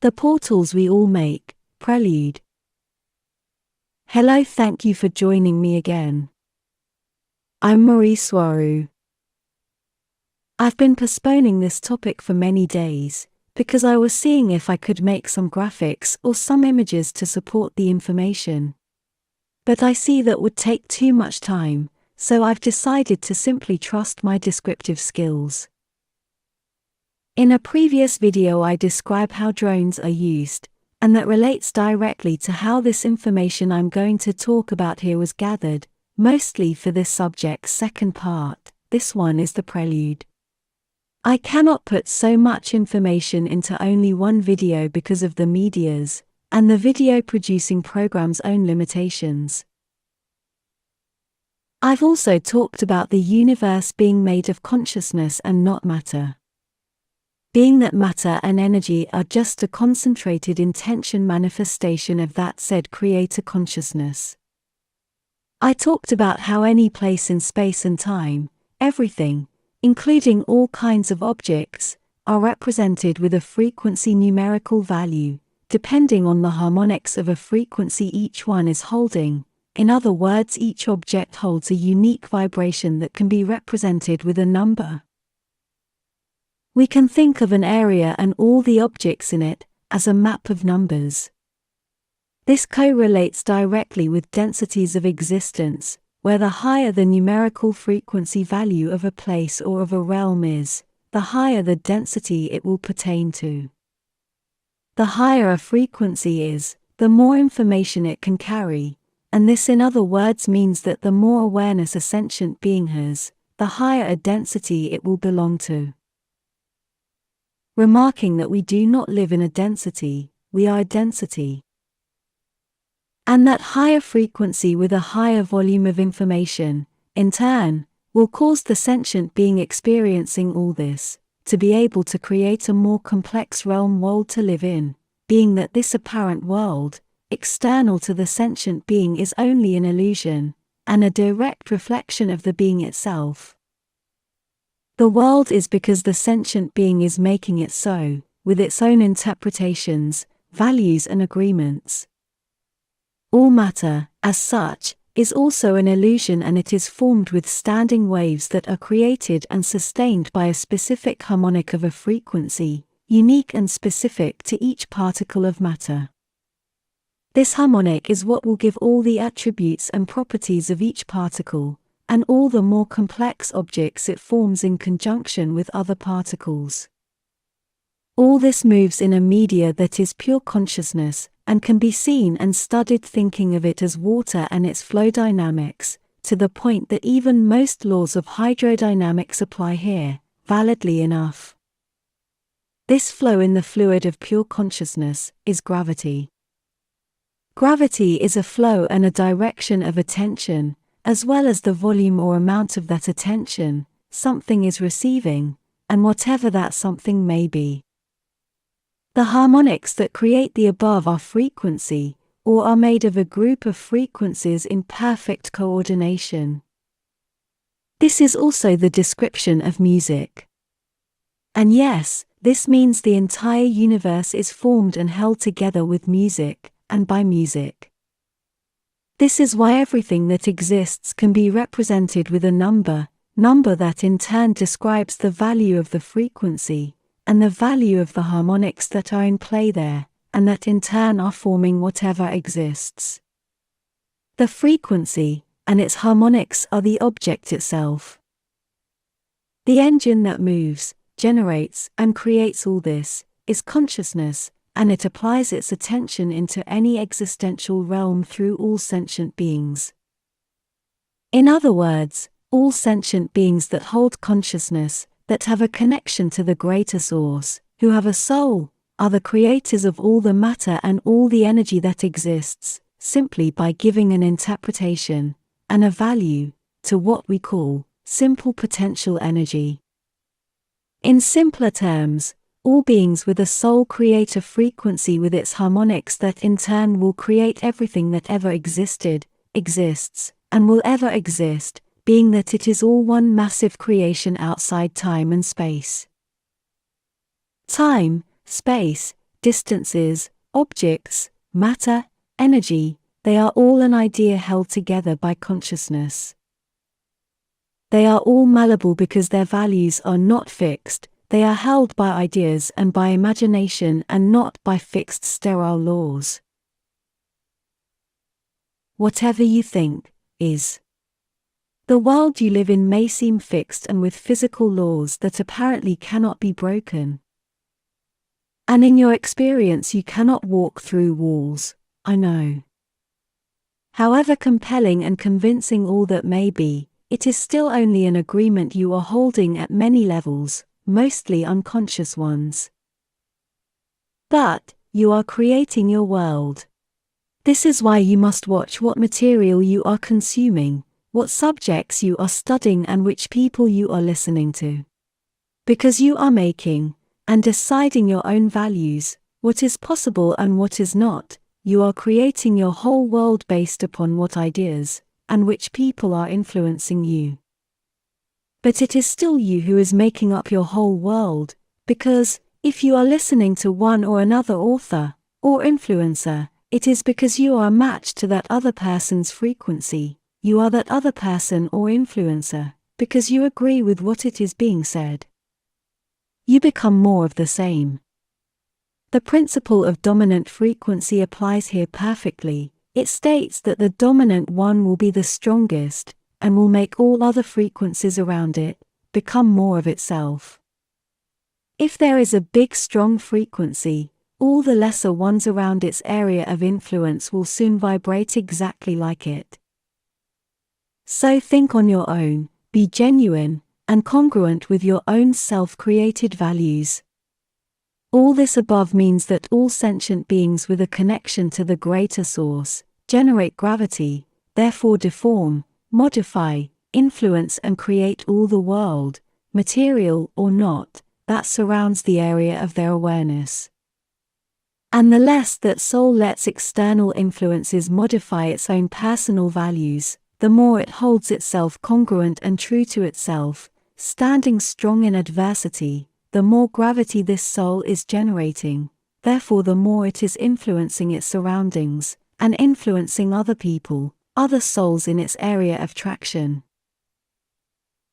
The portals we all make, prelude. Hello, thank you for joining me again. I'm Mari Swaruu. I've been postponing this topic for many days, because I was seeing if I could make some graphics or some images to support the information. But I see that would take too much time, so I've decided to simply trust my descriptive skills. In a previous video I describe how drones are used, and that relates directly to how this information I'm going to talk about here was gathered, mostly for this subject's second part. This one is the prelude. I cannot put so much information into only one video because of the media's, and the video producing program's own limitations. I've also talked about the universe being made of consciousness and not matter. Being that matter and energy are just a concentrated intention manifestation of that said creator consciousness. I talked about how any place in space and time, everything, including all kinds of objects, are represented with a frequency numerical value, depending on the harmonics of a frequency each one is holding. In other words, each object holds a unique vibration that can be represented with a number. We can think of an area and all the objects in it as a map of numbers. This correlates directly with densities of existence, where the higher the numerical frequency value of a place or of a realm is, the higher the density it will pertain to. The higher a frequency is, the more information it can carry, and this in other words means that the more awareness a sentient being has, the higher a density it will belong to. Remarking that we do not live in a density, we are a density. And that higher frequency with a higher volume of information, in turn, will cause the sentient being experiencing all this, to be able to create a more complex realm world to live in, being that this apparent world, external to the sentient being, is only an illusion, and a direct reflection of the being itself. The world is because the sentient being is making it so, with its own interpretations, values and agreements. All matter, as such, is also an illusion, and it is formed with standing waves that are created and sustained by a specific harmonic of a frequency, unique and specific to each particle of matter. This harmonic is what will give all the attributes and properties of each particle, and all the more complex objects it forms in conjunction with other particles. All this moves in a media that is pure consciousness, and can be seen and studied, thinking of it as water and its flow dynamics, to the point that even most laws of hydrodynamics apply here, validly enough. This flow in the fluid of pure consciousness is gravity. Gravity is a flow and a direction of attention, as well as the volume or amount of that attention something is receiving, and whatever that something may be. The harmonics that create the above are frequency, or are made of a group of frequencies in perfect coordination. This is also the description of music. And yes, this means the entire universe is formed and held together with music, and by music. This is why everything that exists can be represented with a number that in turn describes the value of the frequency, and the value of the harmonics that are in play there, and that in turn are forming whatever exists. The frequency, and its harmonics are the object itself. The engine that moves, generates, and creates all this, is consciousness, and it applies its attention into any existential realm through all sentient beings. In other words, all sentient beings that hold consciousness, that have a connection to the greater source, who have a soul, are the creators of all the matter and all the energy that exists, simply by giving an interpretation, and a value, to what we call simple potential energy. In simpler terms, all beings with a soul create a frequency with its harmonics that in turn will create everything that ever existed, exists, and will ever exist, being that it is all one massive creation outside time and space. Time, space, distances, objects, matter, energy, they are all an idea held together by consciousness. They are all malleable because their values are not fixed, they are held by ideas and by imagination and not by fixed sterile laws. Whatever you think, is. The world you live in may seem fixed and with physical laws that apparently cannot be broken. And in your experience you cannot walk through walls, I know. However compelling and convincing all that may be, it is still only an agreement you are holding at many levels, mostly unconscious ones. But, you are creating your world. This is why you must watch what material you are consuming, what subjects you are studying and which people you are listening to. Because you are making, and deciding your own values, what is possible and what is not, you are creating your whole world based upon what ideas, and which people are influencing you. But it is still you who is making up your whole world, because, if you are listening to one or another author, or influencer, it is because you are matched to that other person's frequency. You are that other person or influencer, because you agree with what it is being said. You become more of the same. The principle of dominant frequency applies here perfectly. It states that the dominant one will be the strongest, and will make all other frequencies around it become more of itself. If there is a big strong frequency, all the lesser ones around its area of influence will soon vibrate exactly like it. So think on your own, be genuine, and congruent with your own self-created values. All this above means that all sentient beings with a connection to the greater source generate gravity, therefore deform, modify, influence and create all the world, material or not, that surrounds the area of their awareness. And the less that soul lets external influences modify its own personal values, the more it holds itself congruent and true to itself, standing strong in adversity, the more gravity this soul is generating, therefore the more it is influencing its surroundings, and influencing other people, other souls in its area of traction.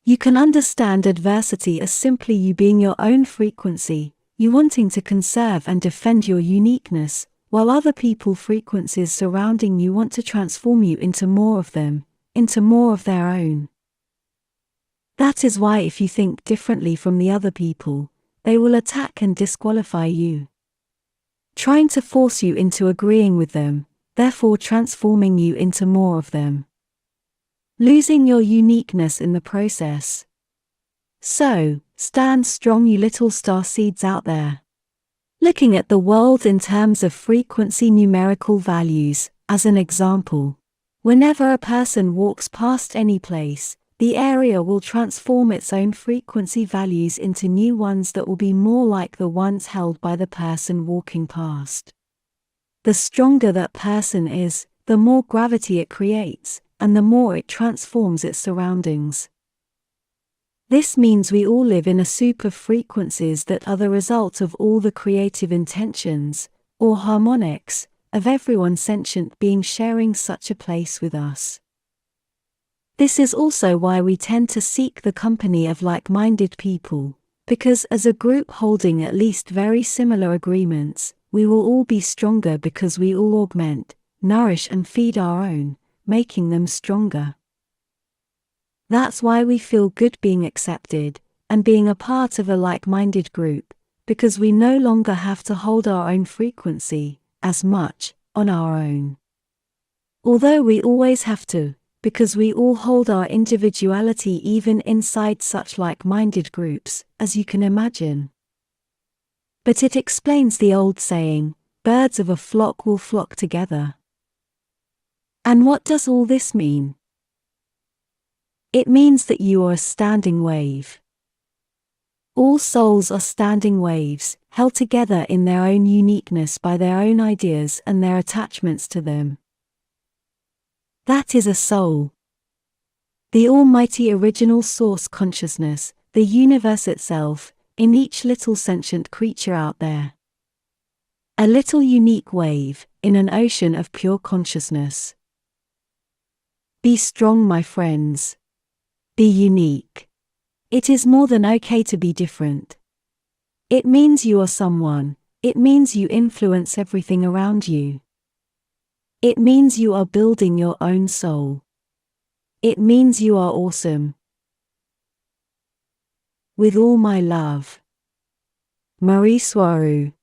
You can understand adversity as simply you being your own frequency, you wanting to conserve and defend your uniqueness, while other people's frequencies surrounding you want to transform you into more of them, into more of their own. That is why if you think differently from the other people, they will attack and disqualify you, trying to force you into agreeing with them, therefore transforming you into more of them, losing your uniqueness in the process. So, stand strong you little star seeds out there. Looking at the world in terms of frequency numerical values, as an example. Whenever a person walks past any place, the area will transform its own frequency values into new ones that will be more like the ones held by the person walking past. The stronger that person is, the more gravity it creates, and the more it transforms its surroundings. This means we all live in a soup of frequencies that are the result of all the creative intentions, or harmonics, of everyone sentient being sharing such a place with us. This is also why we tend to seek the company of like-minded people, because as a group holding at least very similar agreements, we will all be stronger because we all augment, nourish and feed our own, making them stronger. That's why we feel good being accepted, and being a part of a like-minded group, because we no longer have to hold our own frequency, as much, on our own. Although we always have to, because we all hold our individuality even inside such like-minded groups, as you can imagine. But it explains the old saying, birds of a flock will flock together. And what does all this mean? It means that you are a standing wave. All souls are standing waves, held together in their own uniqueness by their own ideas and their attachments to them. That is a soul. The almighty original source consciousness, the universe itself, in each little sentient creature out there. A little unique wave in an ocean of pure consciousness. Be strong, my friends. Be unique. It is more than okay to be different. It means you are someone. It means you influence everything around you. It means you are building your own soul. It means you are awesome. With all my love. Mari Swaruu.